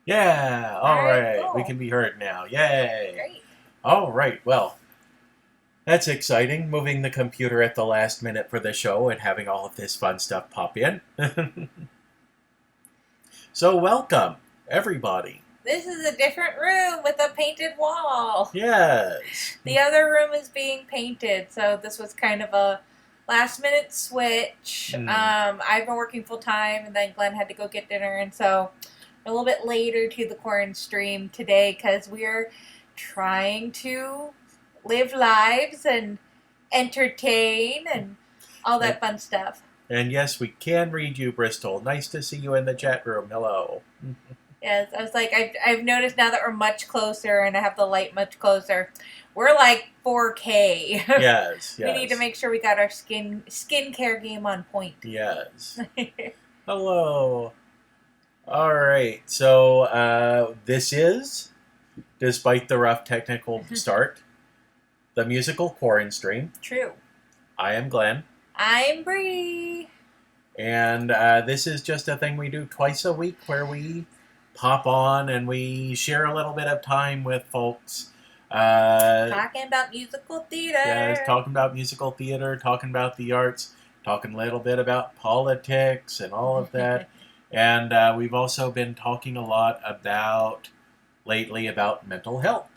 Yeah, All right, alright. We cool. can be heard now. Yay. Great. Alright, well, that's exciting. Moving the computer at the last minute for the show and having all of this fun stuff pop in. So, welcome, everybody. This is a different room with a painted wall. Yes. The other room is being painted, so this was kind of a last minute switch. I've been working full time, and then Glenn had to go get dinner, and so a little bit later to the QuaranStream today because we're trying to live lives and entertain and all that fun stuff. And yes, we can read you, Bristol. Nice to see you in the chat room. Hello. Yes, I was like, I've noticed now that we're much closer and I have the light much closer. We're like 4K. Yes, yes. We need to make sure we got our skincare game on point. Yes. Hello. All right. So this is, despite the rough technical start, the Musical QuaranStream. True. I am Glen. I'm Bree. And this is just a thing we do twice a week where we pop on and we share a little bit of time with folks. Talking about musical theater. Yes, talking about musical theater, talking about the arts, talking a little bit about politics and all of that. And we've also been talking a lot lately about mental health.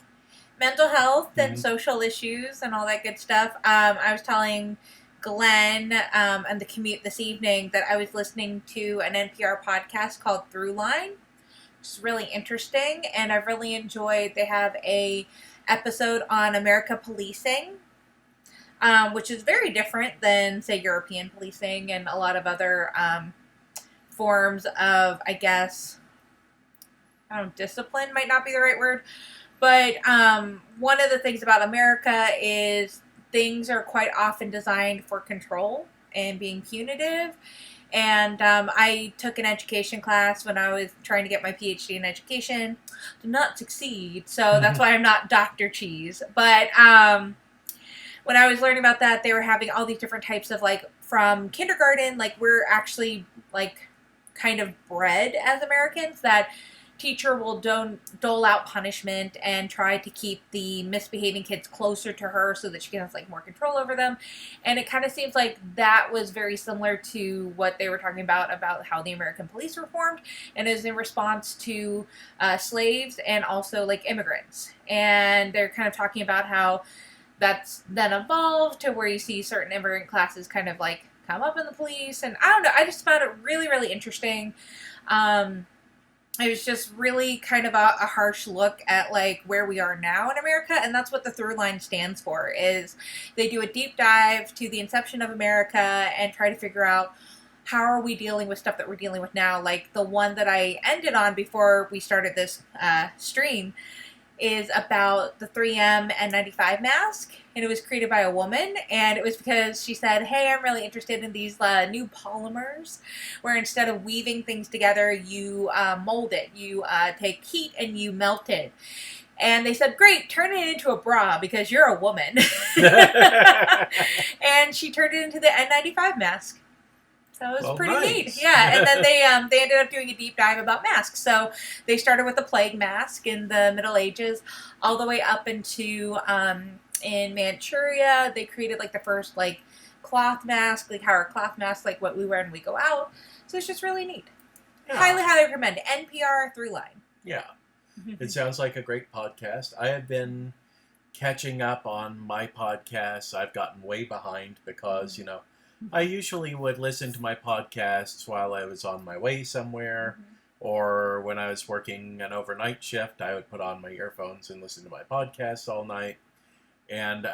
Mental health and social issues and all that good stuff. I was telling Glenn and the commute this evening that I was listening to an NPR podcast called Throughline. It's really interesting, and I've really enjoyed. They have a episode on America policing, which is very different than, say, European policing and a lot of other forms of, I guess, discipline might not be the right word, but one of the things about America is things are quite often designed for control and being punitive. And I took an education class when I was trying to get my PhD in education. Did not succeed, so that's why I'm not Dr. Cheese. But when I was learning about that, they were having all these different types of, like, from kindergarten, like, we're actually, like, kind of bred as Americans that teacher will dole out punishment and try to keep the misbehaving kids closer to her so that she can have, like, more control over them. And it kind of seems like that was very similar to what they were talking about how the American police were formed, and is in response to slaves and also, like, immigrants. And they're kind of talking about how that's then evolved to where you see certain immigrant classes kind of, like, come up in the police. And I don't know, I just found it really, really interesting. It was just really kind of a harsh look at, like, where we are now in America, and that's what the Throughline stands for, is they do a deep dive to the inception of America and try to figure out how are we dealing with stuff that we're dealing with now. Like, the one that I ended on before we started this stream is about the 3M N95 mask, and it was created by a woman, and it was because she said, hey, I'm really interested in these new polymers, where instead of weaving things together, you mold it. You take heat and you melt it. And they said, great, turn it into a bra because you're a woman. And she turned it into the N95 mask. So it was pretty neat. Yeah, and then they ended up doing a deep dive about masks. So they started with the plague mask in the Middle Ages, all the way up into in Manchuria. They created, like, the first, like, cloth mask, like how our cloth mask, like what we wear when we go out. So it's just really neat. Yeah. Highly, highly recommend NPR Throughline. Yeah, it sounds like a great podcast. I have been catching up on my podcasts. I've gotten way behind because, you know, I usually would listen to my podcasts while I was on my way somewhere, or when I was working an overnight shift, I would put on my earphones and listen to my podcasts all night. And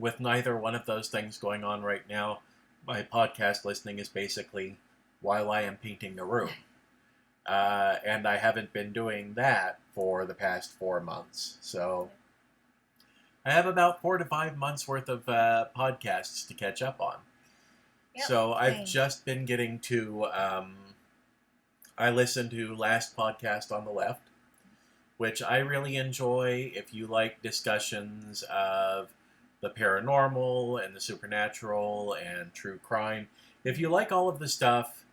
with neither one of those things going on right now, my podcast listening is basically while I am painting a room. And I haven't been doing that for the past 4 months. So I have about 4 to 5 months worth of podcasts to catch up on. Yep, so I've just been getting to, I listened to Last Podcast on the Left, which I really enjoy if you like discussions of the paranormal and the supernatural and true crime. If you like all of the stuff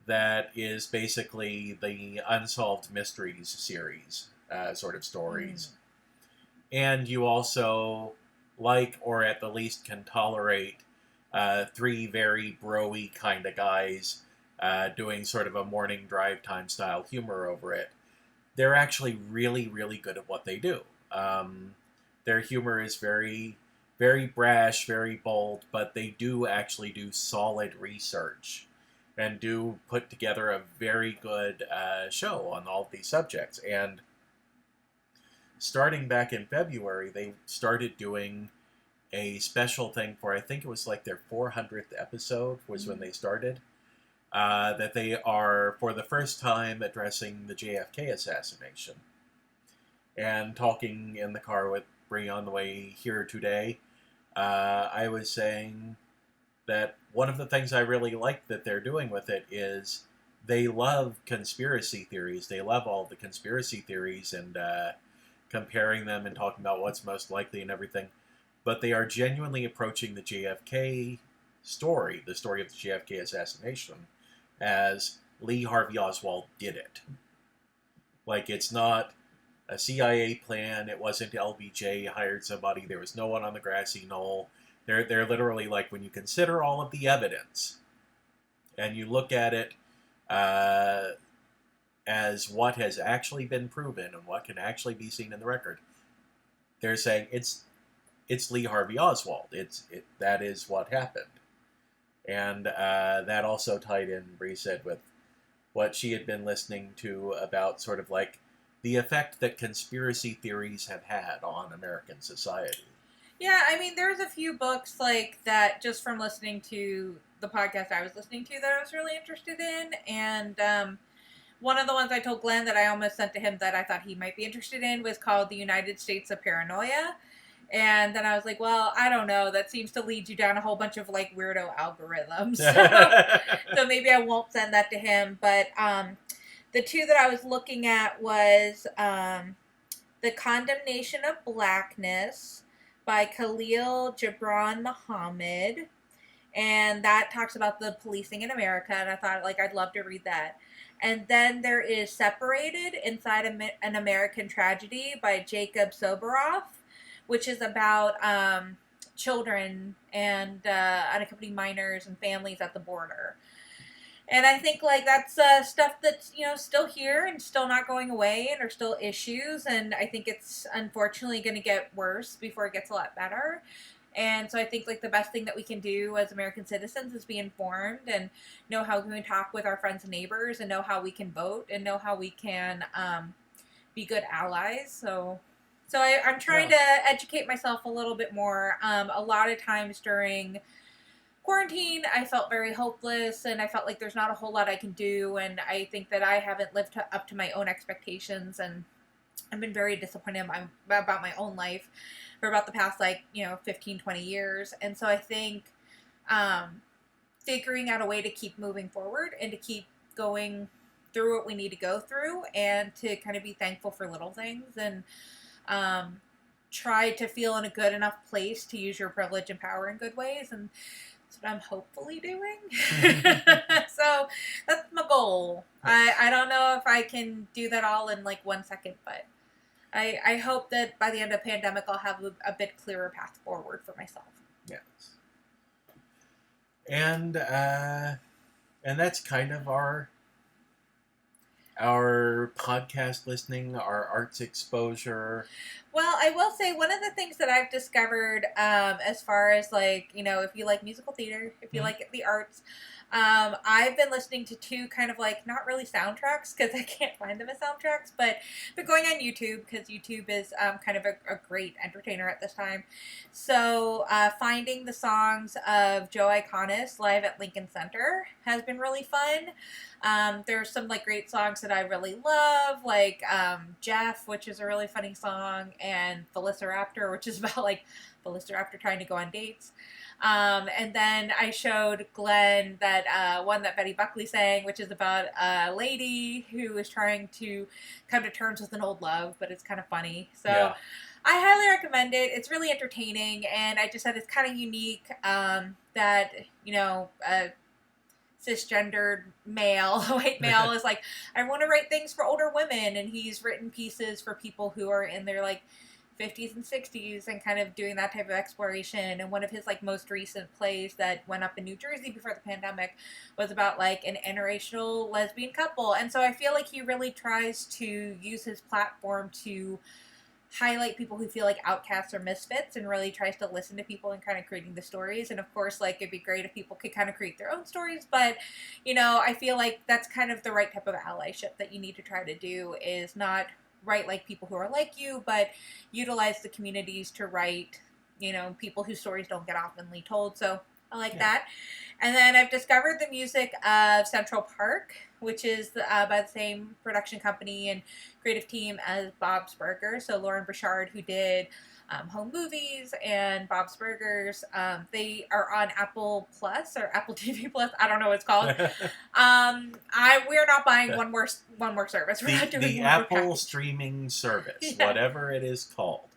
that is basically the Unsolved Mysteries series sort of stories. And you also like, or at the least can tolerate, three very bro-y kind of guys doing sort of a morning drive time style humor over it. They're actually really, really good at what they do. Their humor is very, very brash, very bold, but they do actually do solid research and do put together a very good show on all of these subjects. And starting back in February, they started doing a special thing for, I think it was like their 400th episode was when they started, that they are, for the first time, addressing the JFK assassination. And talking in the car with Bree on the way here today, I was saying that one of the things I really like that they're doing with it is they love conspiracy theories. They love all the conspiracy theories and comparing them and talking about what's most likely and everything. But they are genuinely approaching the JFK story, the story of the JFK assassination, as Lee Harvey Oswald did it. Like, it's not a CIA plan. It wasn't LBJ hired somebody. There was no one on the grassy knoll. They're literally like, when you consider all of the evidence and you look at it as what has actually been proven and what can actually be seen in the record, they're saying it's Lee Harvey Oswald. That is what happened. And that also tied in, Bree said, with what she had been listening to about sort of like the effect that conspiracy theories have had on American society. Yeah, I mean, there's a few books like that just from listening to the podcast I was listening to that I was really interested in. And one of the ones I told Glenn that I almost sent to him that I thought he might be interested in was called The United States of Paranoia. And then I was like, well, I don't know. That seems to lead you down a whole bunch of like weirdo algorithms. So maybe I won't send that to him. But the two that I was looking at was The Condemnation of Blackness by Khalil Gibran Muhammad. And that talks about the policing in America. And I thought, like, I'd love to read that. And then there is Separated Inside an American Tragedy by Jacob Soboroff, which is about children and unaccompanied minors and families at the border. And I think, like, that's stuff that's, still here and still not going away and are still issues. And I think it's unfortunately going to get worse before it gets a lot better. And so I think, like, the best thing that we can do as American citizens is be informed and know how we can talk with our friends and neighbors and know how we can vote and know how we can be good allies. So I'm trying to educate myself a little bit more. A lot of times during quarantine, I felt very hopeless, and I felt like there's not a whole lot I can do, and I think that I haven't lived up to my own expectations, and I've been very disappointed about my own life for about the past, 15, 20 years, and so I think figuring out a way to keep moving forward and to keep going through what we need to go through, and to kind of be thankful for little things, and try to feel in a good enough place to use your privilege and power in good ways, and that's what I'm hopefully doing. So that's my goal. I don't know if I can do that all in like 1 second, but I hope that by the end of the pandemic I'll have a bit clearer path forward for myself. Yes. And that's kind of our podcast listening, our arts exposure. Well, I will say one of the things that I've discovered as far as, like, if you like musical theater, if you like the arts, I've been listening to two kind of like, not really soundtracks because I can't find them as soundtracks, but going on YouTube because YouTube is kind of a great entertainer at this time. So finding the songs of Joe Iconis live at Lincoln Center has been really fun. There's some like great songs that I really love, like Jeff, which is a really funny song, and Velociraptor, which is about like Velociraptor trying to go on dates. And then I showed Glen that one that Betty Buckley sang, which is about a lady who is trying to come to terms with an old love, but it's kind of funny. So yeah. I highly recommend it. It's really entertaining, and I just said it's kind of unique that, cisgendered male, white male, is like, I want to write things for older women, and he's written pieces for people who are in their like 50s and 60s and kind of doing that type of exploration. And one of his like most recent plays that went up in New Jersey before the pandemic was about like an interracial lesbian couple. And so I feel like he really tries to use his platform to highlight people who feel like outcasts or misfits, and really tries to listen to people and kind of creating the stories. And of course, like, it'd be great if people could kind of create their own stories, but you know, I feel like that's kind of the right type of allyship that you need to try to do, is not write like people who are like you, but utilize the communities to write, you know, people whose stories don't get oftenly told. So I like that. And then I've discovered the music of Central Park, which is by the same production company and creative team as Bob's Burgers. So Lauren Bouchard, who did Home Movies and Bob's Burgers, they are on Apple Plus or Apple TV Plus. I don't know what it's called. We're not buying one more service. We're not doing the one more Apple package. streaming service, whatever it is called,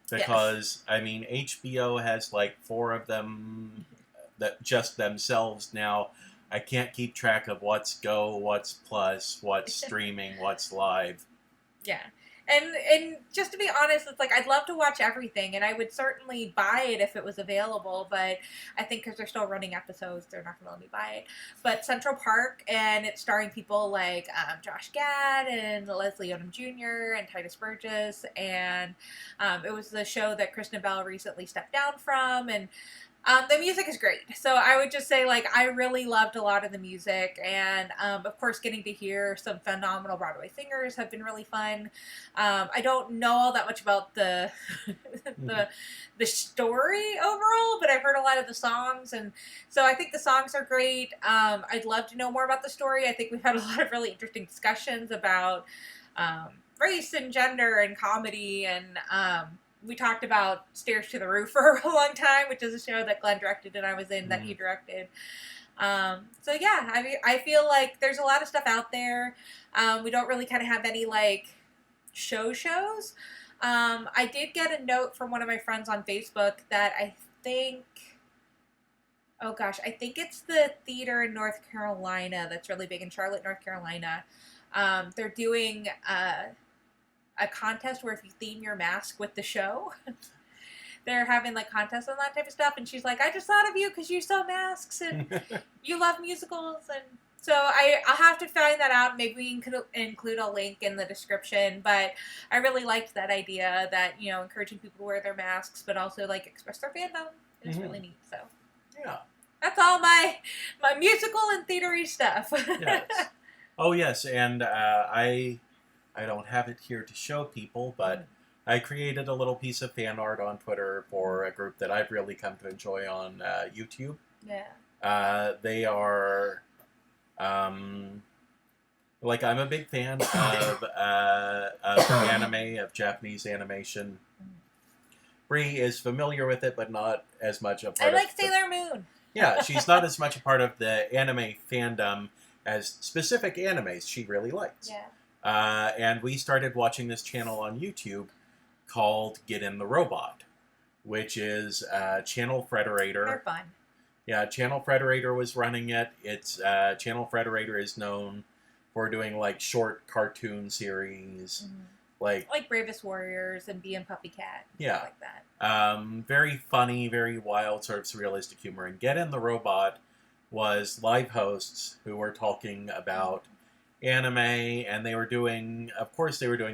because I mean, HBO has like 4 of them that just themselves now. I can't keep track of what's Go, what's Plus, what's streaming, what's live. Yeah. And just to be honest, it's like, I'd love to watch everything, and I would certainly buy it if it was available, but I think because they're still running episodes, they're not going to let me buy it. But Central Park, and it's starring people like Josh Gad and Leslie Odom Jr. and Titus Burgess, and it was the show that Kristen Bell recently stepped down from, and the music is great. So I would just say, like, I really loved a lot of the music, and of course, getting to hear some phenomenal Broadway singers have been really fun. I don't know all that much about the the story overall, but I've heard a lot of the songs, and so I think the songs are great. I'd love to know more about the story. I think we've had a lot of really interesting discussions about race and gender and comedy, and we talked about Stairs to the Roof for a long time, which is a show that Glen directed and I was in that he directed. So yeah, I feel like there's a lot of stuff out there. We don't really kind of have any like shows. I did get a note from one of my friends on Facebook that I think it's the theater in North Carolina that's really big in Charlotte, North Carolina. They're doing a contest where if you theme your mask with the show, they're having like contests on that type of stuff. And she's like, I just thought of you because you sew masks and you love musicals. And so I'll have to find that out. Maybe we can include a link in the description. But I really liked that idea that, you know, encouraging people to wear their masks, but also like express their fandom. It's really neat. So yeah, that's all my musical and theatery stuff. Yes. Oh yes, and I don't have it here to show people, but I created a little piece of fan art on Twitter for a group that I've really come to enjoy on YouTube. Yeah. They are, like, I'm a big fan of anime, of Japanese animation. Bree is familiar with it, but not as much a part I like Sailor Moon. Yeah, she's not as much a part of the anime fandom as specific animes she really likes. Yeah. And we started watching this channel on YouTube called Get in the Robot, which is Channel Frederator. They're fun. Yeah, Channel Frederator was running it. It's Channel Frederator is known for doing like short cartoon series, like Bravest Warriors and Bee and Puppy Cat. Yeah, Like that. Very funny, very wild, sort of surrealistic humor. And Get in the Robot was live hosts who were talking about anime, and they were doing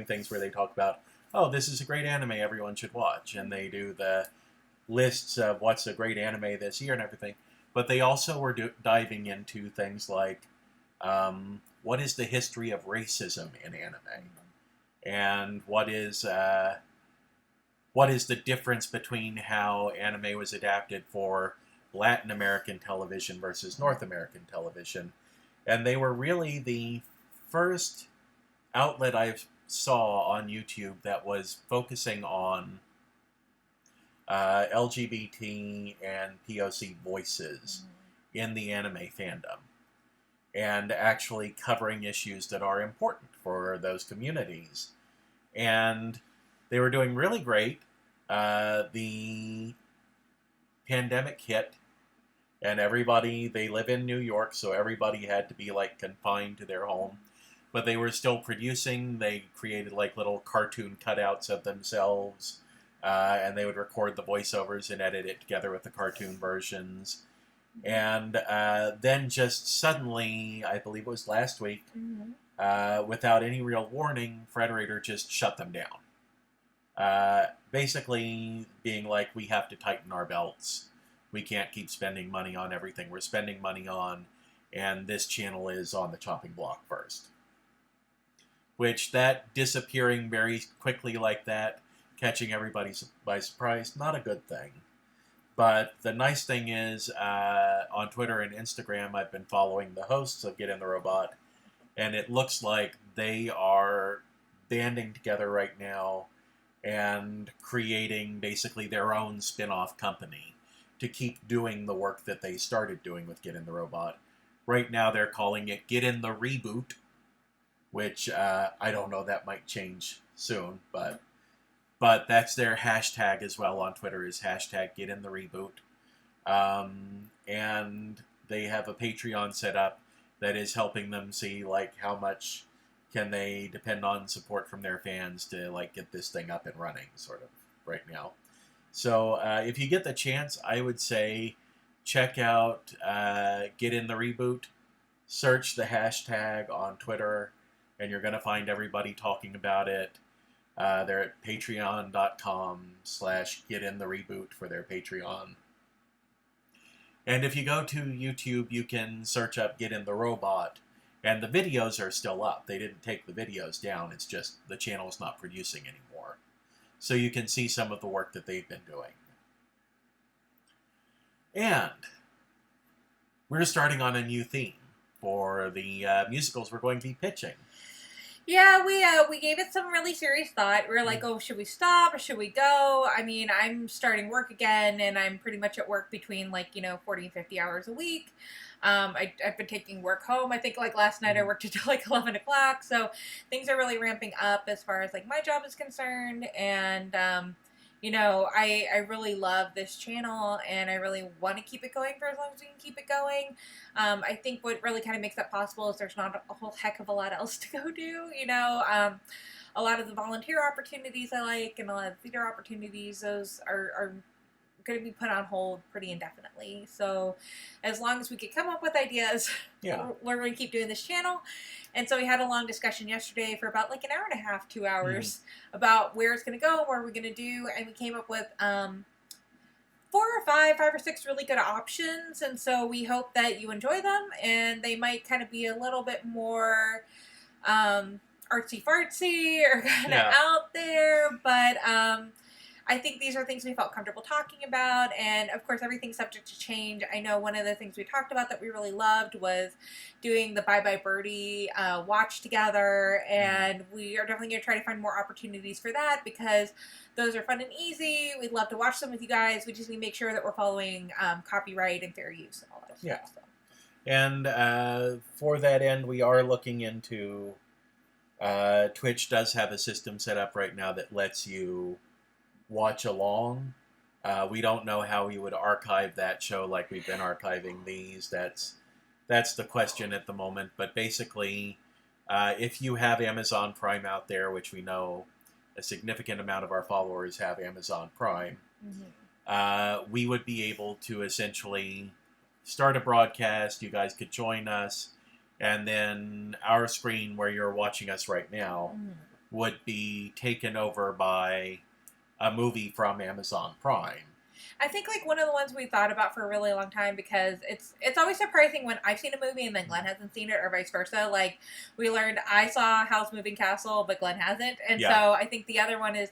things where they talk about, oh, this is a great anime everyone should watch, and they do the lists of what's a great anime this year and everything, but they also were diving into things like what is the history of racism in anime, and what is the difference between how anime was adapted for Latin American television versus North American television. And they were really the first outlet I saw on YouTube that was focusing on LGBT and POC voices in the anime fandom, and actually covering issues that are important for those communities. And they were doing really great. The pandemic hit, And everybody, they live in New York, so everybody had to be like confined to their home. But they were still producing. They created like little cartoon cutouts of themselves, and they would record the voiceovers and edit it together with the cartoon versions. And then just suddenly, I believe it was last week, without any real warning, Frederator just shut them down. Basically being like, we have to tighten our belts. We can't keep spending money on everything we're spending money on, and this channel is on the chopping block first. Which, that disappearing very quickly like that, catching everybody by surprise, not a good thing. But the nice thing is, on Twitter and Instagram, I've been following the hosts of Get in the Robot, and it looks like they are banding together right now and creating basically their own spin-off company to keep doing the work that they started doing with Get in the Robot. Right now they're calling it Get in the Reboot, which I don't know, that might change soon, but that's their hashtag as well on Twitter, is hashtag Get in the Reboot. And they have a Patreon set up that is helping them see like how much can they depend on support from their fans to like get this thing up and running, sort of, right now. So if you get the chance, I would say check out Get in the Reboot, search the hashtag on Twitter, and you're going to find everybody talking about it. They're at patreon.com/getinthereboot for their Patreon. And if you go to YouTube, you can search up Get in the Robot, and the videos are still up. They didn't take the videos down. It's just the channel's not producing anymore. So you can see some of the work that they've been doing. And we're starting on a new theme for the musicals we're going to be pitching. Yeah, we gave it some really serious thought. We were like, oh, should we stop or should we go? I mean, I'm starting work again, and I'm pretty much at work between 40 and 50 hours a week. I've been taking work home. I think last night I worked until 11 o'clock. So things are really ramping up as far as my job is concerned. And, I really love this channel, and I really want to keep it going for as long as we can keep it going. I think what really kind of makes that possible is there's not a whole heck of a lot else to go do, a lot of the volunteer opportunities I like, and a lot of theater opportunities, those are going to be put on hold pretty indefinitely. So as long as we could come up with ideas, we're going to keep doing this channel. And so we had a long discussion yesterday for about an hour and a half, 2 hours, about where it's going to go, what are we going to do, and we came up with 5 or 6 really good options. And so we hope that you enjoy them, and they might kind of be a little bit more artsy-fartsy or kind of out there, but I think these are things we felt comfortable talking about, and of course everything's subject to change. I know one of the things we talked about that we really loved was doing the Bye Bye Birdie watch together, and we are definitely going to try to find more opportunities for that, because those are fun and easy. We'd love to watch them with you guys. We just need to make sure that we're following copyright and fair use and all that stuff. So. And for that end, we are looking into Twitch does have a system set up right now that lets you watch along. We don't know how we would archive that show like we've been archiving these. That's the question at the moment. But basically, if you have Amazon Prime out there, which we know a significant amount of our followers have Amazon Prime, we would be able to essentially start a broadcast. You guys could join us, and then our screen where you're watching us right now would be taken over by a movie from Amazon Prime. I think one of the ones we thought about for a really long time, because it's always surprising when I've seen a movie and then Glenn hasn't seen it, or vice versa. We learned I saw Howl's Moving Castle, but Glenn hasn't, and so I think the other one is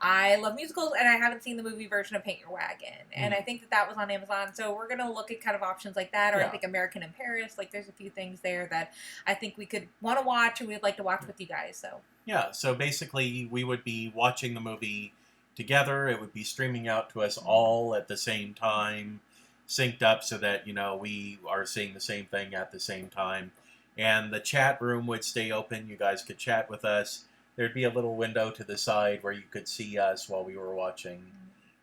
I love musicals, and I haven't seen the movie version of Paint Your Wagon, and I think that was on Amazon. So we're gonna look at kind of options like that, or I think American in Paris. There's a few things there that I think we could want to watch, and we'd like to watch with you guys. So so basically we would be watching the movie together. It would be streaming out to us all at the same time, synced up so that we are seeing the same thing at the same time. And the chat room would stay open. You guys could chat with us. There'd be a little window to the side where you could see us while we were watching.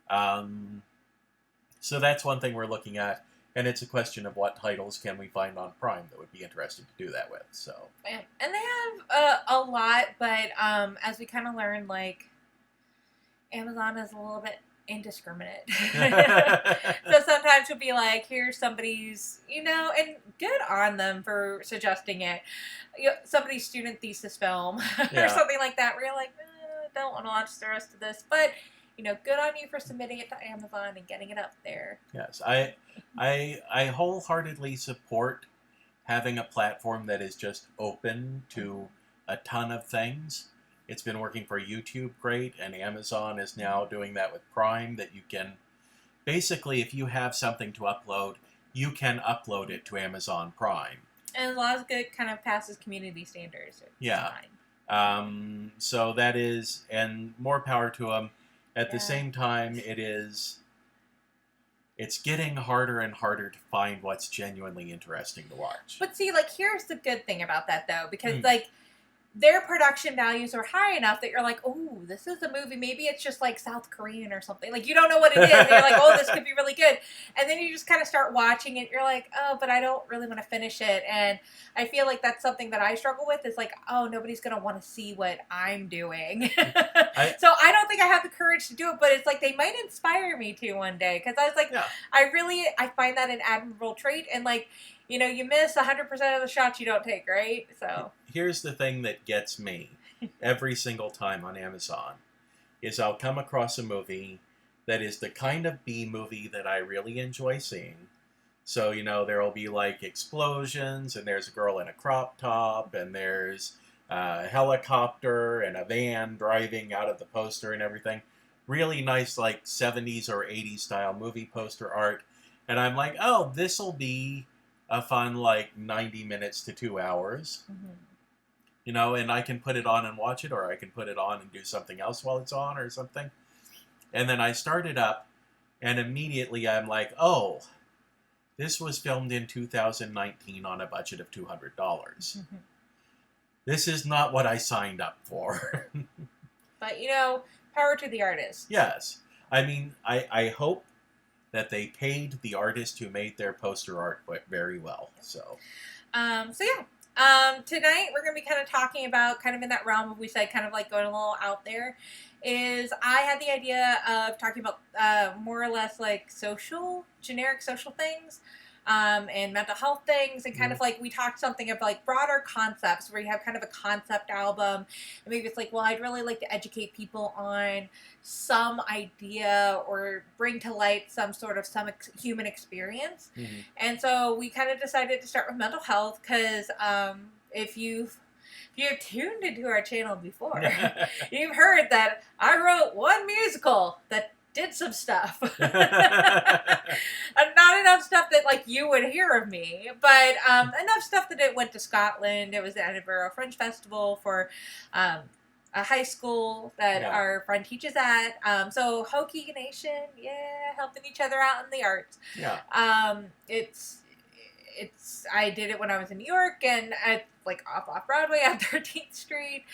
So that's one thing we're looking at. And it's a question of what titles can we find on Prime that would be interesting to do that with. So, and they have a lot, but as we kind of learned, like Amazon is a little bit indiscriminate. So sometimes we'll be like, here's somebody's, and good on them for suggesting it. Somebody's student thesis film or something like that, where you're like, don't want to watch the rest of this. But, good on you for submitting it to Amazon and getting it up there. Yes, I wholeheartedly support having a platform that is just open to a ton of things. It's been working for YouTube great, and Amazon is now doing that with Prime, that you can, basically, if you have something to upload, you can upload it to Amazon Prime. And as long as it kind of passes community standards, it's fine. So that is, and more power to them. At the same time, it's getting harder and harder to find what's genuinely interesting to watch. But see, like, here's the good thing about that, though, because, like, their production values are high enough that you're like, oh, this is a movie. Maybe it's just like South Korean or something. Like, you don't know what it is. And you're like, oh, this could be really good. And then you just kind of start watching it. You're like, oh, but I don't really want to finish it. And I feel like that's something that I struggle with, is like, oh, nobody's going to want to see what I'm doing. So I don't think I have the courage to do it, but it's like they might inspire me to one day. Because I was like, I find that an admirable trait. And like, you miss 100% of the shots you don't take, right? So here's the thing that gets me every single time on Amazon is I'll come across a movie that is the kind of B movie that I really enjoy seeing. So, there will be like explosions, and there's a girl in a crop top, and there's a helicopter and a van driving out of the poster and everything. Really nice, like 70s or 80s style movie poster art. And I'm like, oh, this'll be a fun, like, 90 minutes to 2 hours. And I can put it on and watch it, or I can put it on and do something else while it's on or something. And then I start it up, and immediately I'm like, oh, this was filmed in 2019 on a budget of $200. This is not what I signed up for. But, power to the artist. Yes. I mean, I hope that they paid the artist who made their poster art very well. So tonight we're going to be kind of talking about, kind of in that realm of, we said, kind of like going a little out there, is I had the idea of talking about more or less like generic social things, and mental health things, and kind of like, we talked something of like broader concepts where you have kind of a concept album, and maybe it's like, well, I'd really like to educate people on some idea or bring to light some sort of human experience. And so we kind of decided to start with mental health, because if you've tuned into our channel before, you've heard that I wrote one musical that did some stuff. Not enough stuff that like you would hear of me, but enough stuff that it went to Scotland. It was the Edinburgh Fringe Festival for a high school that our friend teaches at. So Hokie Nation, helping each other out in the arts. I did it when I was in New York, and at like off Broadway on 13th Street.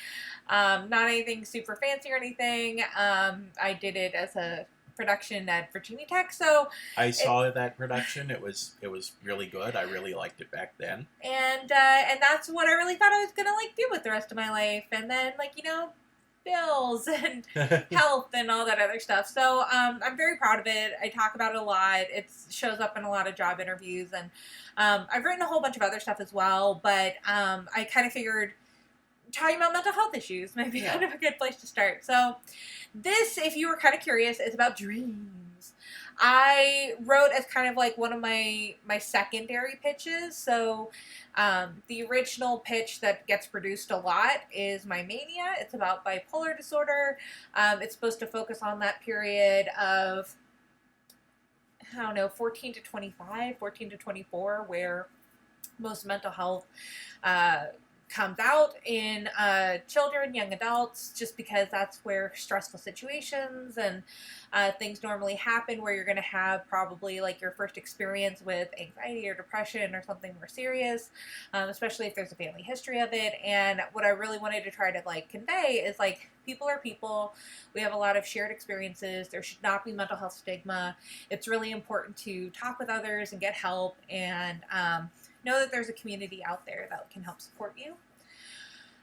Not anything super fancy or anything. I did it as a production at Virginia Tech. So I saw that production. It was really good. I really liked it back then. And that's what I really thought I was gonna like do with the rest of my life. And then like, bills and health and all that other stuff. So I'm very proud of it. I talk about it a lot. It shows up in a lot of job interviews, and I've written a whole bunch of other stuff as well. But I kind of figured talking about mental health issues might be kind of a good place to start. So this, if you were kind of curious, is about dreams. I wrote as kind of like one of my secondary pitches. So the original pitch that gets produced a lot is My Mania. It's about bipolar disorder. It's supposed to focus on that period of, 14 to 25, 14 to 24, where most mental health comes out in children, young adults, just because that's where stressful situations and things normally happen, where you're going to have probably like your first experience with anxiety or depression or something more serious, especially if there's a family history of it. And what I really wanted to try to like convey is like, people are people. We have a lot of shared experiences. There should not be mental health stigma. It's really important to talk with others and get help, and know that there's a community out there that can help support you.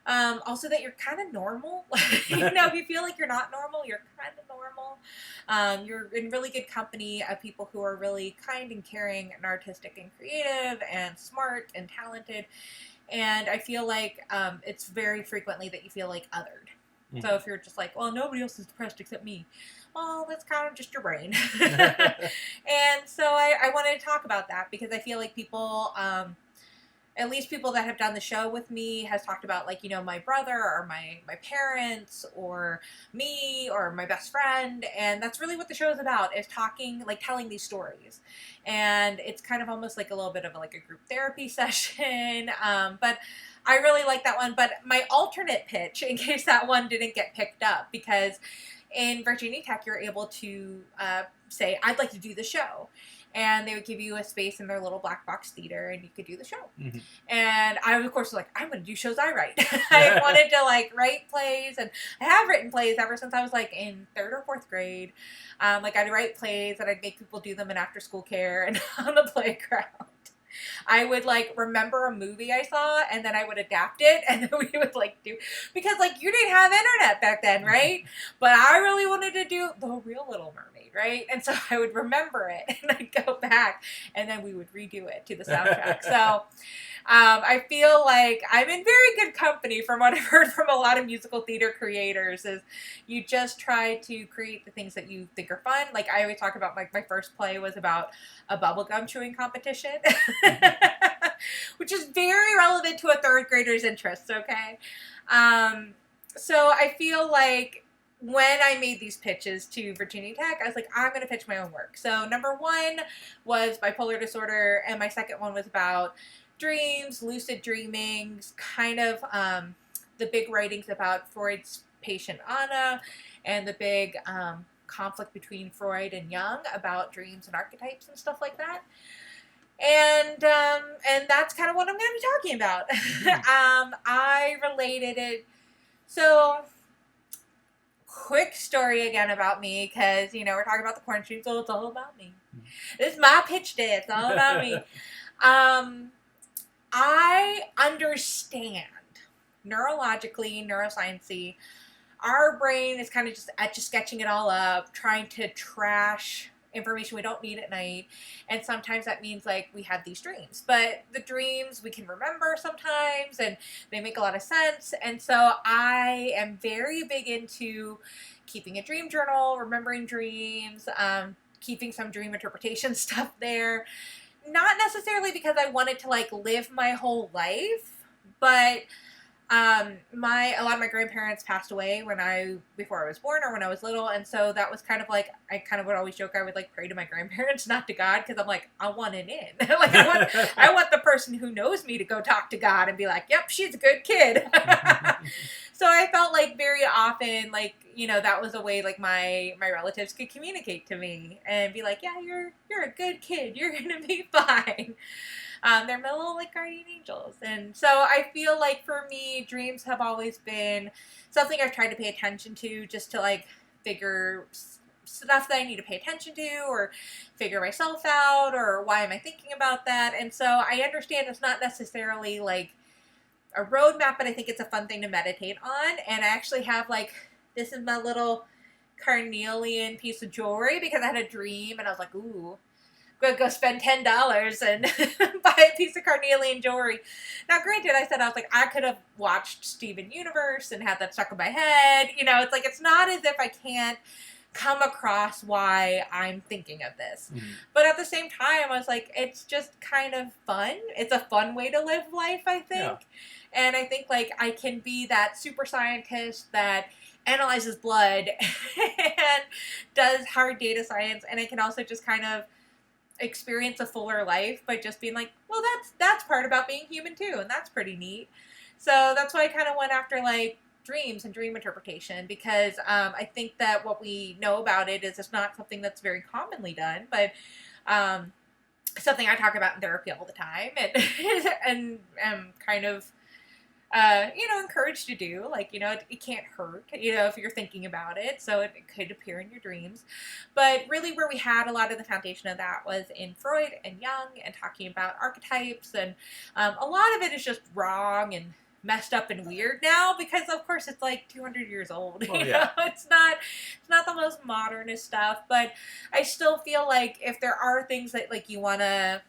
Also that you're kind of normal. If you feel like you're not normal, you're kind of normal. You're in really good company of people who are really kind and caring and artistic and creative and smart and talented. And I feel like it's very frequently that you feel like othered. Mm-hmm. So if you're just like, well, nobody else is depressed except me. Well, that's kind of just your brain. And so I wanted to talk about that because I feel like people, at least people that have done the show with me, has talked about like, my brother or my parents or me or my best friend. And that's really what the show is about, is talking, like telling these stories. And it's kind of almost like a little bit of like a group therapy session. But I really like that one. But my alternate pitch, in case that one didn't get picked up, because in Virginia Tech, you're able to say, I'd like to do the show. And they would give you a space in their little black box theater, and you could do the show. Mm-hmm. And I, of course, was like, I'm going to do shows I write. I wanted to, like, write plays, and I have written plays ever since I was, like, in 3rd or 4th grade. Like, I'd write plays, and I'd make people do them in after-school care and on the playground. I would, like, remember a movie I saw, and then I would adapt it, and then we would, like, do... Because, like, you didn't have internet back then, right? But I really wanted to do The Real Little Mermaid, right? And so I would remember it, and I'd go back, and then we would redo it to the soundtrack. So I feel like I'm in very good company from what I've heard from a lot of musical theater creators, is you just try to create the things that you think are fun. Like, I always talk about, like, my first play was about a bubblegum chewing competition. Which is very relevant to a 3rd grader's interests, okay? So I feel like when I made these pitches to Virginia Tech, I was like, I'm going to pitch my own work. So number 1 was Bipolar Disorder, and my second one was about dreams, lucid dreaming, kind of the big writings about Freud's patient Anna, and the big conflict between Freud and Jung about dreams and archetypes and stuff like that. And that's kind of what I'm going to be talking about. I related it. So, quick story again about me, because, we're talking about the QuaranStream, so it's all about me. This is my pitch day. It's all about me. I understand neurologically, neuroscience-y, our brain is kind of just sketching it all up, trying to trash information we don't need at night. And sometimes that means like we have these dreams, but the dreams we can remember sometimes, and they make a lot of sense. And so I am very big into keeping a dream journal, remembering dreams, keeping some dream interpretation stuff there. Not necessarily because I wanted to like live my whole life, but a lot of my grandparents passed away before I was born or when I was little, and so that was kind of like, I kind of would always joke I would like pray to my grandparents, not to God, because I'm like, I want it in. Like I want the person who knows me to go talk to God and be like, yep, she's a good kid. So I felt like very often, like, that was a way like my relatives could communicate to me and be like, yeah, you're a good kid, you're gonna be fine. They're my little like guardian angels. And so I feel like for me, dreams have always been something I've tried to pay attention to, just to like figure stuff that I need to pay attention to, or figure myself out, or why am I thinking about that. And so I understand it's not necessarily like a roadmap, but I think it's a fun thing to meditate on. And I actually have like, this is my little carnelian piece of jewelry, because I had a dream and I was like, ooh, I'm going to go spend $10 and buy a piece of carnelian jewelry. Now, granted, I was like, I could have watched Steven Universe and had that stuck in my head. It's like, it's not as if I can't come across why I'm thinking of this. Mm-hmm. But at the same time, I was like, it's just kind of fun. It's a fun way to live life, I think. Yeah. And I think, like, I can be that super scientist that analyzes blood and does hard data science, and I can also just kind of experience a fuller life by just being like, well, that's part about being human too, and that's pretty neat. So that's why I kind of went after like dreams and dream interpretation, because I think that what we know about it is it's not something that's very commonly done, but something I talk about in therapy all the time, and am kind of encouraged to do. Like, it can't hurt, if you're thinking about it. So it could appear in your dreams. But really where we had a lot of the foundation of that was in Freud and Jung, and talking about archetypes. And a lot of it is just wrong and messed up and weird now, because of course it's like 200 years old. Oh, yeah. It's not the most modernist stuff, but I still feel like if there are things that like you want to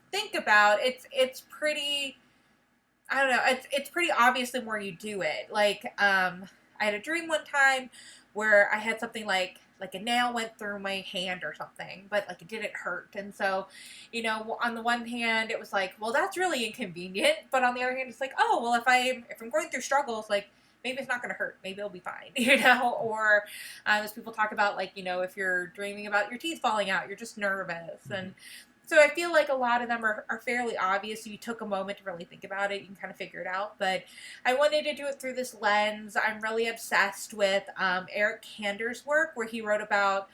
think about, it's pretty, I don't know, it's pretty obvious the more you do it. Like I had a dream one time where I had something like a nail went through my hand or something, but like it didn't hurt. And so, on the one hand it was like, well, that's really inconvenient, but on the other hand it's like, oh, well, if I'm going through struggles, like maybe it's not going to hurt, maybe it'll be fine. Or as people talk about, like, if you're dreaming about your teeth falling out, you're just nervous. And so I feel like a lot of them are fairly obvious. If you took a moment to really think about it, you can kind of figure it out. But I wanted to do it through this lens. I'm really obsessed with Eric Kander's work, where he wrote about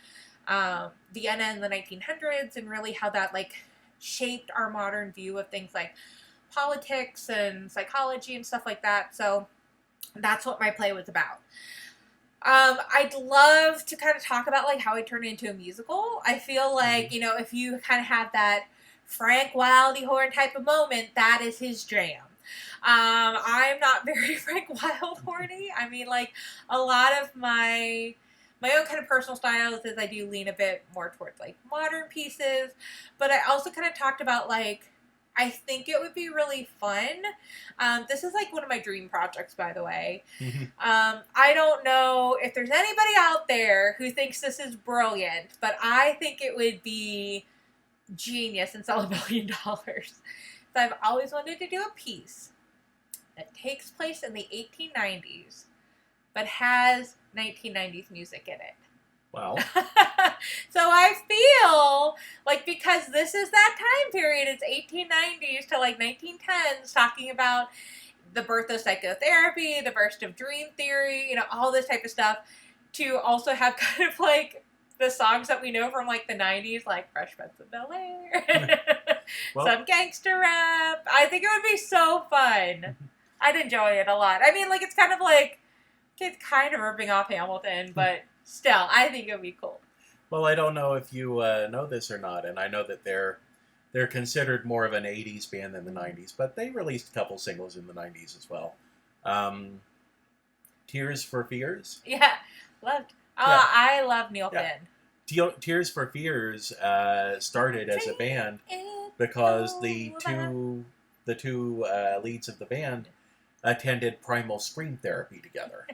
Vienna in the 1900s, and really how that like shaped our modern view of things like politics and psychology and stuff like that. So that's what my play was about. I'd love to kind of talk about like how I turned it into a musical. I feel like, if you kind of have that Frank Wildhorn type of moment, that is his jam. I'm not very Frank Wildhorny. I mean, like, a lot of my own kind of personal styles is I do lean a bit more towards like modern pieces, but I also kind of talked about like, I think it would be really fun. This is like one of my dream projects, by the way. I don't know if there's anybody out there who thinks this is brilliant, but I think it would be genius and sell $1 billion. So I've always wanted to do a piece that takes place in the 1890s, but has 1990s music in it. Wow. So I feel like, because this is that time period, it's 1890s to like 1910s, talking about the birth of psychotherapy, the birth of dream theory, all this type of stuff, to also have kind of like the songs that we know from like the 90s, like Fresh Prince of Bel-Air, some gangster rap. I think it would be so fun. I'd enjoy it a lot. I mean, like, it's kind of ripping off Hamilton, but still, I think it would be cool. Well, I don't know if you know this or not, and I know that they're considered more of an 80s band than the 90s, but they released a couple singles in the 90s as well. Tears for Fears? Yeah, loved. Yeah. I love Neil Finn. Tears for Fears started as a band because the two leads of the band attended Primal Scream Therapy together.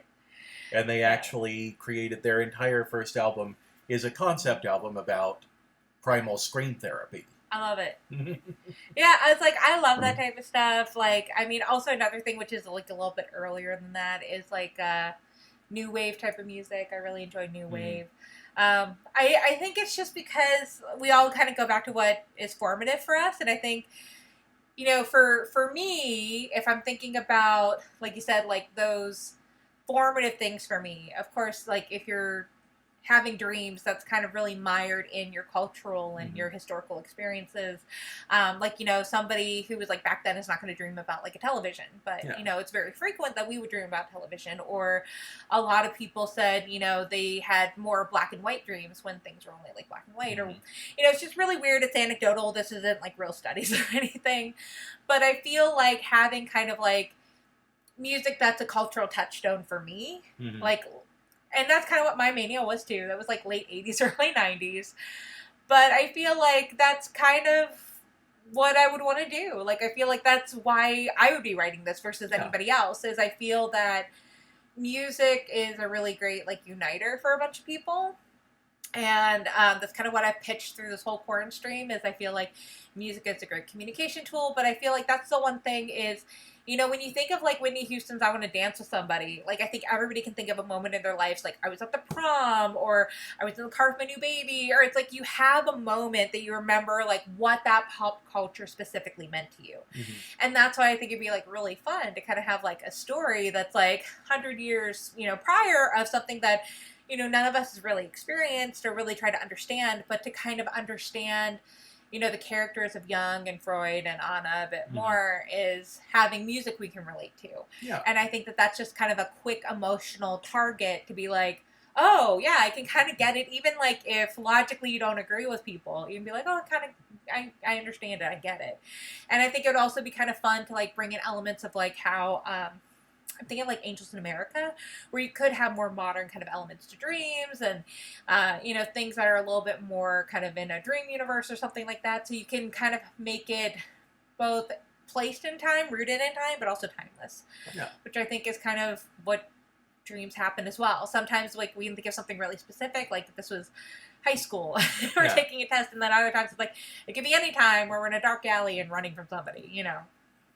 And they actually created their entire first album is a concept album about primal scream therapy. I love it. Yeah, I was like, I love that type of stuff. Like, I mean, also another thing, which is like a little bit earlier than that, is like new wave type of music. I really enjoy new wave. I think it's just because we all kind of go back to what is formative for us. And I think, for me, if I'm thinking about, like you said, like those formative things for me, of course, like if you're having dreams, that's kind of really mired in your cultural and your historical experiences. Like, somebody who was like back then is not going to dream about like a television, but it's very frequent that we would dream about television. Or a lot of people said, they had more black and white dreams when things were only like black and white. Or, it's just really weird. It's anecdotal. This isn't like real studies or anything, but I feel like having kind of like music that's a cultural touchstone for me, like, and that's kind of what my mania was too. That was like late 80s, early 90s. But I feel like that's kind of what I would want to do. Like, I feel like that's why I would be writing this versus anybody else, is I feel that music is a really great like uniter for a bunch of people. And that's kind of what I've pitched through this whole QuaranStream, is I feel like music is a great communication tool, but I feel like that's the one thing is, You know, when you think of like Whitney Houston's I Want to Dance with Somebody, like I think everybody can think of a moment in their lives like I was at the prom, or I was in the car with my new baby, or it's like you have a moment that you remember like what that pop culture specifically meant to you. Mm-hmm. And that's why I think it'd be like really fun to kind of have like a story that's like 100 years, you know, prior of something that, you know, none of us has really experienced or really try to understand, but to kind of understand, you know, the characters of Jung and Freud and Anna a bit more is having music we can relate to. Yeah. And I think that that's just kind of a quick emotional target to be like, oh, yeah, I can kind of get it. Even like if logically you don't agree with people, you can be like, oh, I understand it. I get it. And I think it would also be kind of fun to like bring in elements of like how, I'm thinking of like Angels in America, where you could have more modern kind of elements to dreams and, you know, things that are a little bit more kind of in a dream universe or something like that. So you can kind of make it both placed in time, rooted in time, but also timeless. Yeah. Which I think is kind of what dreams happen as well. Sometimes like we can think of something really specific, like this was high school, we're taking a test, and then other times it's like it could be any time where we're in a dark alley and running from somebody, you know.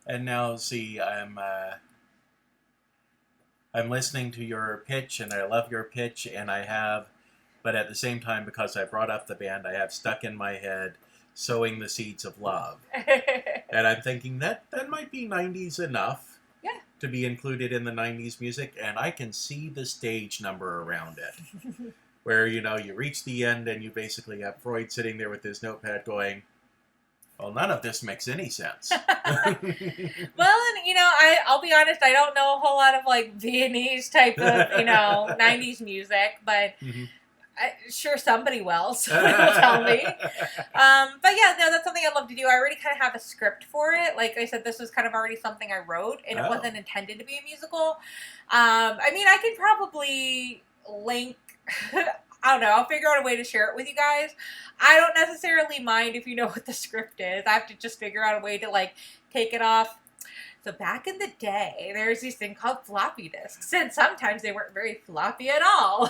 And now, see, I'm listening to your pitch, and I love your pitch, and but at the same time, because I brought up the band, I have stuck in my head Sowing the Seeds of Love. And I'm thinking that might be 90s enough to be included in the 90s music, and I can see the stage number around it. Where, you know, you reach the end, and you basically have Freud sitting there with his notepad going, well, none of this makes any sense. Well, and, you know, I'll be honest, I don't know a whole lot of, like, Viennese type of, you know, 90s music, but sure somebody will, somebody will tell me. But yeah, no, that's something I'd love to do. I already kind of have a script for it. Like I said, this was kind of already something I wrote, and it wasn't intended to be a musical. I mean, I could probably link... I don't know. I'll figure out a way to share it with you guys. I don't necessarily mind if you know what the script is. I have to just figure out a way to, like, take it off. So back in the day, there was this thing called floppy disks, and sometimes they weren't very floppy at all.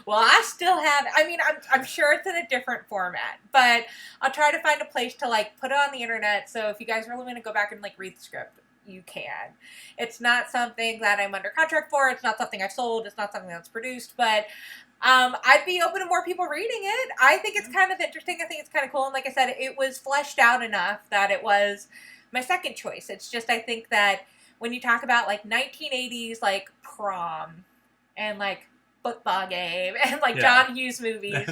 Well, I still have, I mean, I'm sure it's in a different format, but I'll try to find a place to, like, put it on the internet, so if you guys really want to go back and, like, read the script, you can. It's not something that I'm under contract for. It's not something I've sold. It's not something that's produced. But I'd be open to more people reading it. I think it's kind of interesting. I think it's kind of cool. And like I said, it was fleshed out enough that it was my second choice. It's just I think that when you talk about like 1980s like prom and like football game and like John Hughes movies,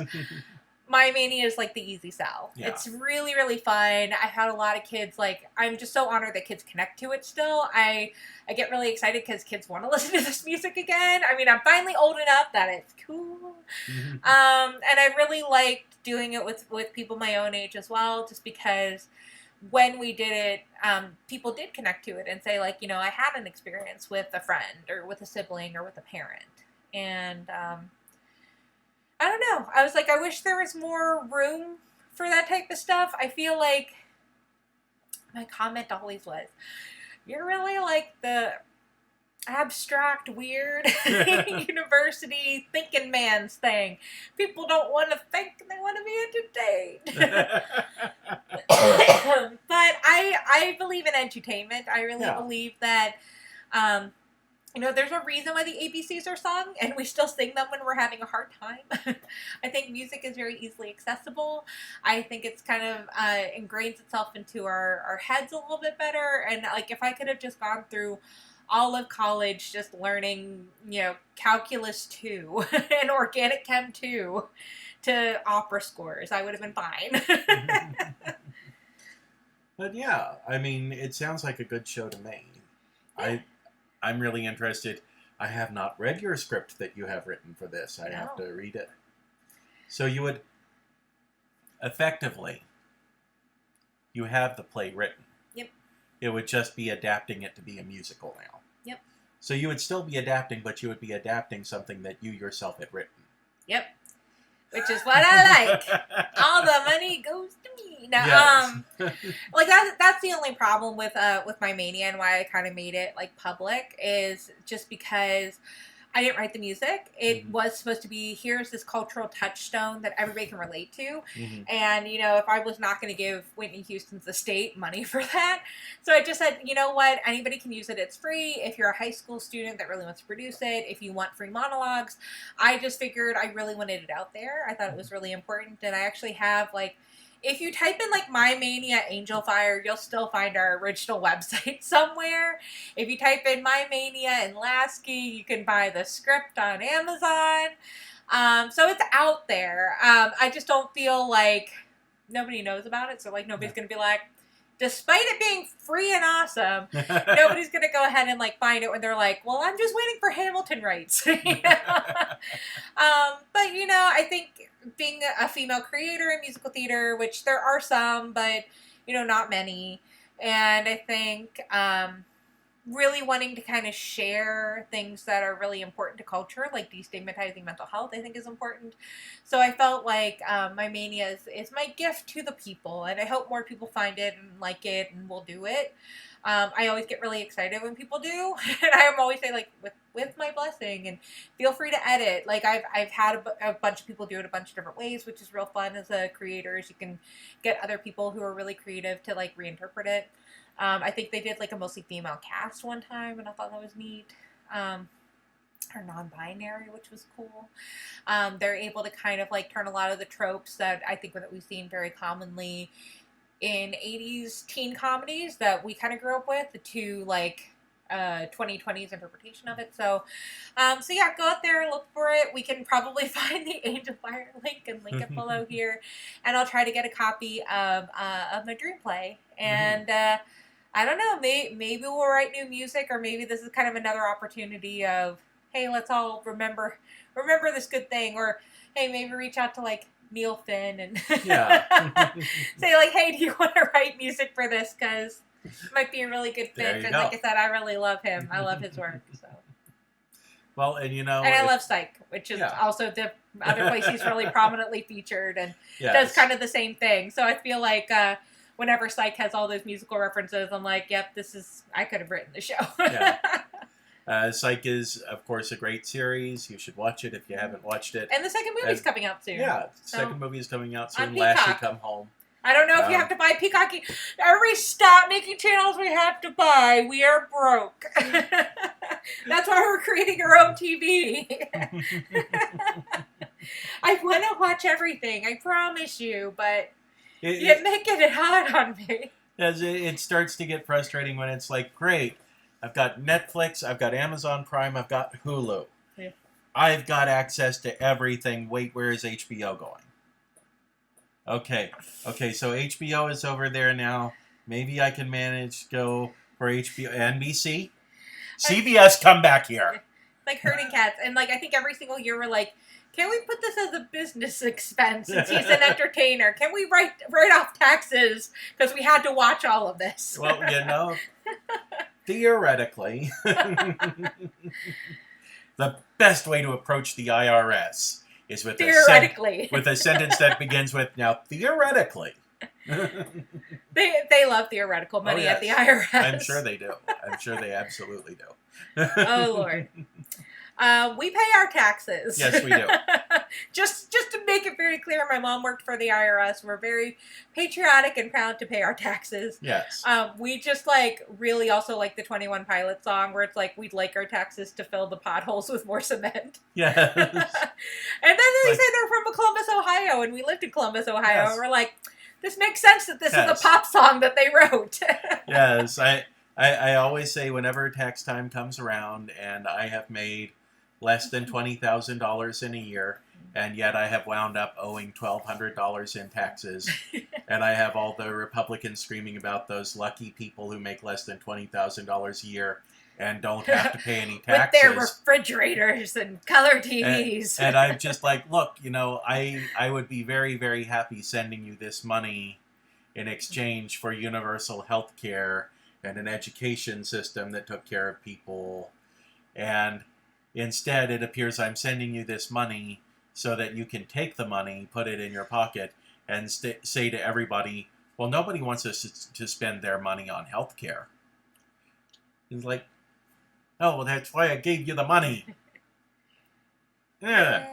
My Mania is like the easy sell. Yeah. It's really, really fun. I had a lot of kids, like, I'm just so honored that kids connect to it still. I get really excited because kids want to listen to this music again. I mean, I'm finally old enough that it's cool. And I really liked doing it with people my own age as well, just because when we did it, people did connect to it and say, like, you know, I had an experience with a friend or with a sibling or with a parent. And, I don't know. I was like, I wish there was more room for that type of stuff. I feel like my comment always was, you're really like the abstract, weird university thinking man's thing. People don't want to think, they want to be entertained. But I believe in entertainment. I really believe that... you know, there's a reason why the ABCs are sung, and we still sing them when we're having a hard time. I think music is very easily accessible. I think it's kind of ingrains itself into our heads a little bit better. And, like, if I could have just gone through all of college just learning, you know, Calculus 2 and Organic Chem 2 to opera scores, I would have been fine. But, yeah, I mean, it sounds like a good show to me. Yeah. I'm really interested. I have not read your script that you have written for this. I have to read it. So you would, effectively, you have the play written. Yep. It would just be adapting it to be a musical now. Yep. So you would still be adapting, but you would be adapting something that you yourself had written. Yep. Which is what I like. All the money goes to me. Now, yes. Like that's the only problem with My Mania and why I kind of made it like public is just because I didn't write the music. It was supposed to be, here's this cultural touchstone that everybody can relate to. And, if I was not going to give Whitney Houston's estate money for that. So I just said, you know what? Anybody can use it. It's free. If you're a high school student that really wants to produce it, if you want free monologues, I just figured I really wanted it out there. I thought it was really important. And I actually have, if you type in My Mania Angel Fire, you'll still find our original website somewhere. If you type in My Mania in Lasky, you can buy the script on Amazon. So it's out there. I just don't feel like nobody knows about it. So nobody's going to be like, despite it being free and awesome, nobody's going to go ahead and find it when they're like, well, I'm just waiting for Hamilton rights. But I think being a female creator in musical theater, which there are some, but not many, and I think really wanting to kind of share things that are really important to culture, like destigmatizing mental health, I think is important. So I felt like My Mania is my gift to the people, and I hope more people find it and like it and will do it. I always get really excited when people do, and I always say with my blessing, and feel free to edit. I've had a bunch of people do it a bunch of different ways, which is real fun as a creator. You can get other people who are really creative to reinterpret it. I think they did a mostly female cast one time, and I thought that was neat. Or non-binary, which was cool. They're able to kind of turn a lot of the tropes that I think that we've seen very commonly in 80s teen comedies that we kind of grew up with to 2020's interpretation of it. So yeah, go out there, look for it. We can probably find the Angel Fire link and link it below here, and I'll try to get a copy of my dream play. And I don't know, maybe we'll write new music, or maybe this is kind of another opportunity of, hey, let's all remember this good thing, or hey, maybe reach out to Neil Finn and say hey, do you want to write music for this? Because it might be a really good fit. And like I said, I really love him. I love his work. So. Well, and and I love Psych, which is also the other place he's really prominently featured and does kind of the same thing. So I feel like whenever Psych has all those musical references, I'm like, yep, I could have written the show. Psych is, of course, a great series. You should watch it if you haven't watched it. And the second movie's coming out soon. Yeah, second movie is coming out soon. Last You Come Home. I don't know if you have to buy Peacock. Every stop making channels we have to buy. We are broke. That's why we're creating our own TV. I want to watch everything, I promise you, but you're making it hard on me. It starts to get frustrating when it's great, I've got Netflix, I've got Amazon Prime, I've got Hulu. Yeah. I've got access to everything. Wait, where is HBO going? Okay, so HBO is over there now. Maybe I can manage to go for HBO. NBC? CBS, come back here. Herding cats. And I think every single year we're can we put this as a business expense since he's an entertainer? Can we write off taxes because we had to watch all of this? Well, theoretically, the best way to approach the IRS is with a sentence that begins with, now, theoretically. They love theoretical money at the IRS. I'm sure they do. I'm sure they absolutely do. Oh, Lord. We pay our taxes. Yes, we do. just to make it very clear, my mom worked for the IRS. We're very patriotic and proud to pay our taxes. Yes. We just really also like the 21 Pilots song where it's we'd like our taxes to fill the potholes with more cement. Yes. And then they say they're from Columbus, Ohio, and we lived in Columbus, Ohio. Yes. And we're this makes sense that this is a pop song that they wrote. Yes. I always say whenever tax time comes around and I have made less than $20,000 in a year, and yet I have wound up owing $1,200 in taxes, and I have all the Republicans screaming about those lucky people who make less than $20,000 a year and don't have to pay any taxes. With their refrigerators and color TVs. And I'm just look, I would be very, very happy sending you this money in exchange for universal health care and an education system that took care of people. And instead, it appears I'm sending you this money so that you can take the money, put it in your pocket, and say to everybody, well, nobody wants us to spend their money on health care. It's oh, well, that's why I gave you the money. Yeah.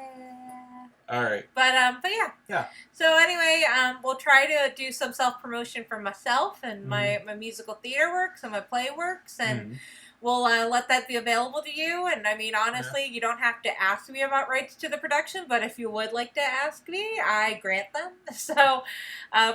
All right. But yeah. Yeah. So anyway, we'll try to do some self-promotion for myself and my musical theater works and my play works, and we'll let that be available to you. And I mean, honestly, you don't have to ask me about rights to the production, but if you would like to ask me, I grant them. So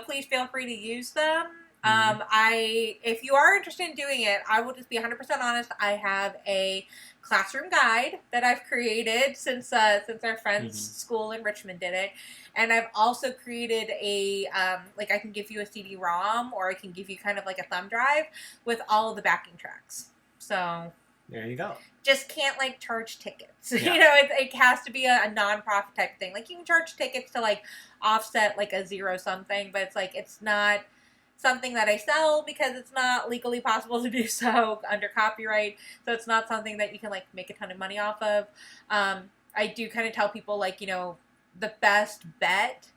please feel free to use them. If you are interested in doing it, I will just be 100% honest. I have a classroom guide that I've created since our friend's school in Richmond did it, and I've also created a I can give you a CD-ROM, or I can give you kind of like a thumb drive with all of the backing tracks. So there you go. Just can't charge tickets. Yeah. It has to be a non-profit type thing. Like, you can charge tickets to offset a zero something, but it's not something that I sell because it's not legally possible to do so under copyright. So it's not something that you can make a ton of money off of. I do kind of tell people the best bet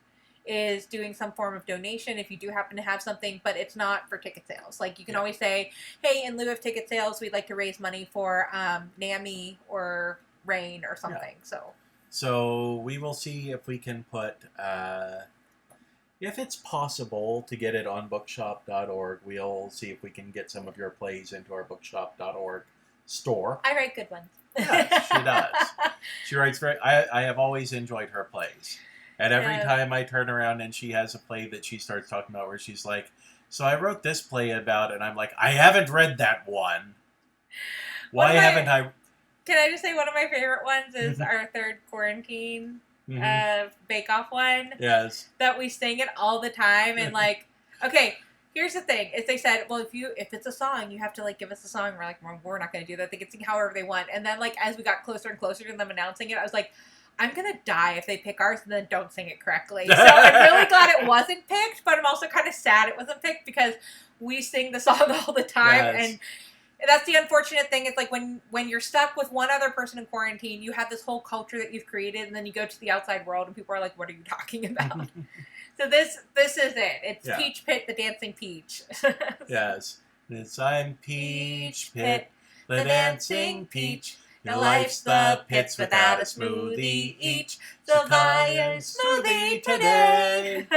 is doing some form of donation if you do happen to have something, but it's not for ticket sales. You can always say, hey, in lieu of ticket sales, we'd like to raise money for NAMI or RAIN or something. Yeah. So we will see if we can put... if it's possible to get it on bookshop.org, we'll see if we can get some of your plays into our bookshop.org store. I write good ones. Yeah, she does. She writes I have always enjoyed her plays. And every time I turn around and she has a play that she starts talking about where she's like, so I wrote this play about, and I'm like, I haven't read that one. Why haven't I? Can I just say one of my favorite ones is our third quarantine Bake Off one. Yes. That we sing it all the time, and okay, here's the thing: is they said, well, if it's a song, you have to give us a song. We're like, well, we're not going to do that. They can sing however they want. And then as we got closer and closer to them announcing it, I was like, I'm going to die if they pick ours and then don't sing it correctly. So I'm really glad it wasn't picked, but I'm also kind of sad it wasn't picked because we sing the song all the time. Yes. And that's the unfortunate thing. It's when you're stuck with one other person in quarantine, you have this whole culture that you've created, and then you go to the outside world and people are like, what are you talking about? So this is it. It's Peach Pit, the dancing peach. Yes. I'm Peach Pit, the dancing peach. Your life's the pits without a smoothie each. So buy your smoothie today.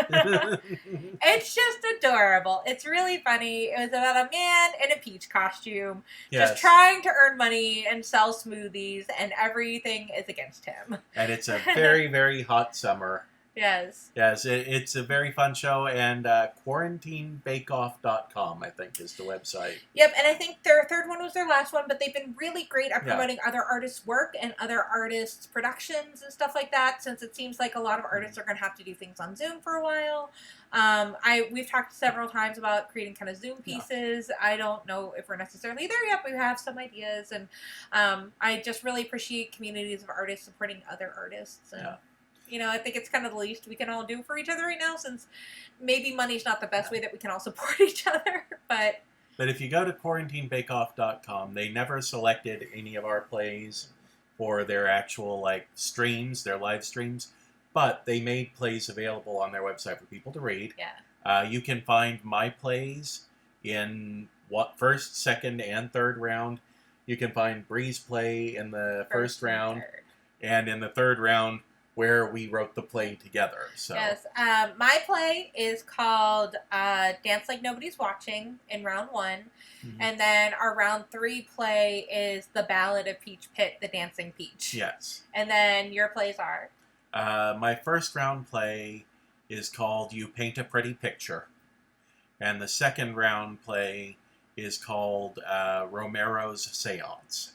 It's just adorable. It's really funny. It was about a man in a peach costume, just trying to earn money and sell smoothies, and everything is against him. And it's a very, very hot summer. Yes. Yes, it's a very fun show, and quarantinebakeoff.com, I think, is the website. Yep, and I think their third one was their last one, but they've been really great at promoting other artists' work and other artists' productions and stuff like that, since it seems like a lot of artists are going to have to do things on Zoom for a while. We've talked several times about creating kind of Zoom pieces. Yeah. I don't know if we're necessarily there yet, but we have some ideas, and I just really appreciate communities of artists supporting other artists. And, I think it's kind of the least we can all do for each other right now, since maybe money's not the best way that we can all support each other. But if you go to quarantinebakeoff.com, they never selected any of our plays for their actual streams, their live streams, but they made plays available on their website for people to read. Yeah. You can find my plays in first, second, and third round. You can find Bree's play in the first round, and in the third round, where we wrote the play together. So yes, my play is called Dance Like Nobody's Watching in round 1, and then our round 3 play is The Ballad of Peach Pit, the Dancing Peach. Yes. And then your plays are? My first round play is called You Paint a Pretty Picture, and the second round play is called Romero's Seance.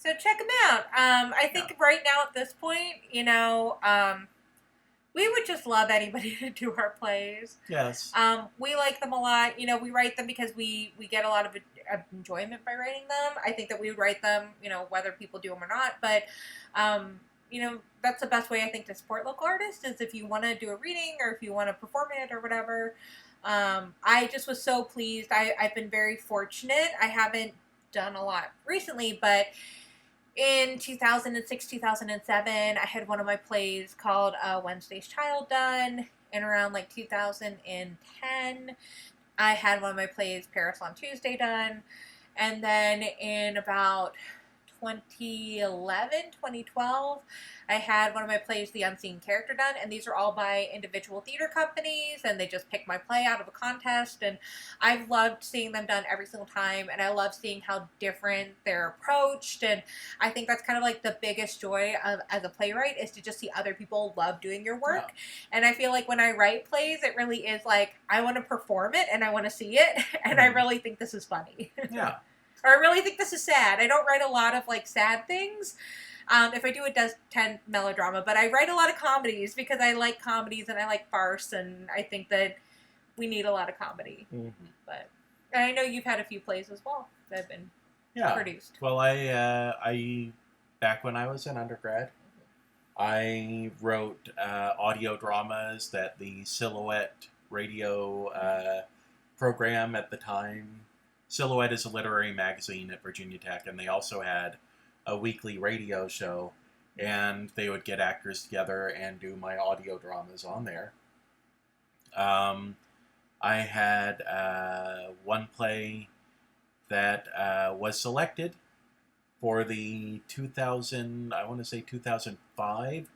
So check them out. I think right now at this point, we would just love anybody to do our plays. Yes. We like them a lot. We write them because we get a lot of enjoyment by writing them. I think that we would write them, whether people do them or not. But, that's the best way, I think, to support local artists is if you want to do a reading or if you want to perform it or whatever. I just was so pleased. I've been very fortunate. I haven't done a lot recently, but in 2006, 2007, I had one of my plays called Wednesday's Child done. In around 2010, I had one of my plays, Paris on Tuesday, done. And then in about 2011, 2012, I had one of my plays, The Unseen Character, done, and these are all by individual theater companies, and they just picked my play out of a contest, and I've loved seeing them done every single time, and I love seeing how different they're approached, and I think that's kind of like the biggest joy of as a playwright is to just see other people love doing your work, and I feel like when I write plays, it really is like, I want to perform it, and I want to see it, and I really think this is funny. Yeah. Or I really think this is sad. I don't write a lot of, like, sad things. If I do, it does tend melodrama. But I write a lot of comedies because I like comedies and I like farce. And I think that we need a lot of comedy. Mm-hmm. But and I know you've had a few plays as well that have been produced. Well, I back when I was an undergrad, I wrote audio dramas that the Silhouette radio program at the time. Silhouette is a literary magazine at Virginia Tech, and they also had a weekly radio show, and they would get actors together and do my audio dramas on there. I had one play that was selected for the 2005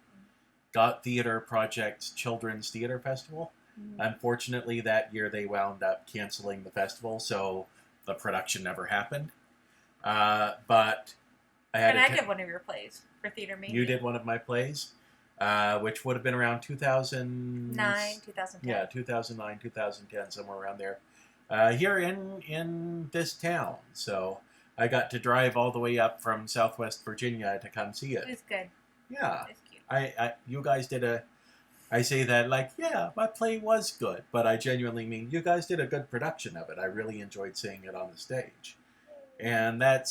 Got Theater Project's Children's Theater Festival. Unfortunately, that year they wound up canceling the festival, so the production never happened. But I had. And I did one of your plays for Theater Mania. You did one of my plays, which would have been around 2009, 2010. Yeah, 2009, 2010, somewhere around there. Here in this town, so I got to drive all the way up from Southwest Virginia to come see it. It was good. Yeah, it's cute. You guys did a. I say that like, yeah, my play was good, but I genuinely mean you guys did a good production of it. I really enjoyed seeing it on the stage. And I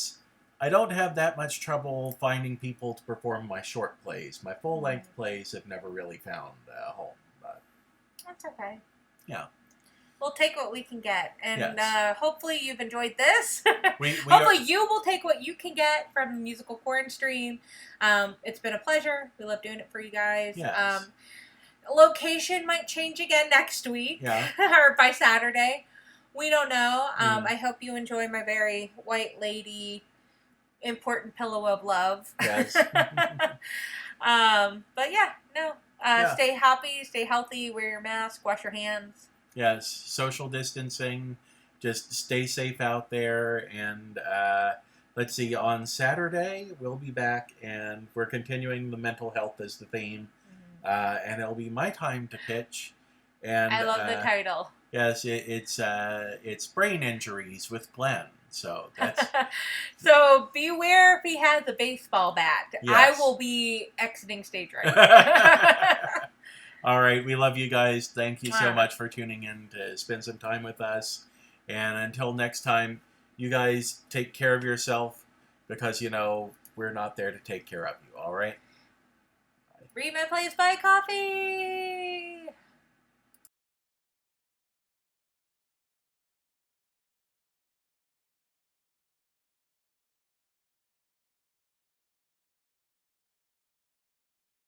don't have that much trouble finding people to perform my short plays. My full-length plays have never really found a home. But that's okay. Yeah. We'll take what we can get. And yes. Hopefully you've enjoyed this. Hopefully you will take what you can get from Musical QuaranStream. It's been a pleasure. We love doing it for you guys. Yes. Location might change again next week or by Saturday. We don't know. I hope you enjoy my very white lady important pillow of love. Yes. But stay happy, stay healthy, wear your mask, wash your hands. Yes, social distancing. Just stay safe out there. And let's see, on Saturday we'll be back and we're continuing the mental health as the theme. And it'll be my time to pitch. And I love the title. Yes, it's brain injuries with Glen. So that's so beware if he has a baseball bat. Yes. I will be exiting stage right. All right, we love you guys. Thank you so much for tuning in to spend some time with us. And until next time, you guys take care of yourself because we're not there to take care of you. All right. Read my plays, buy coffee.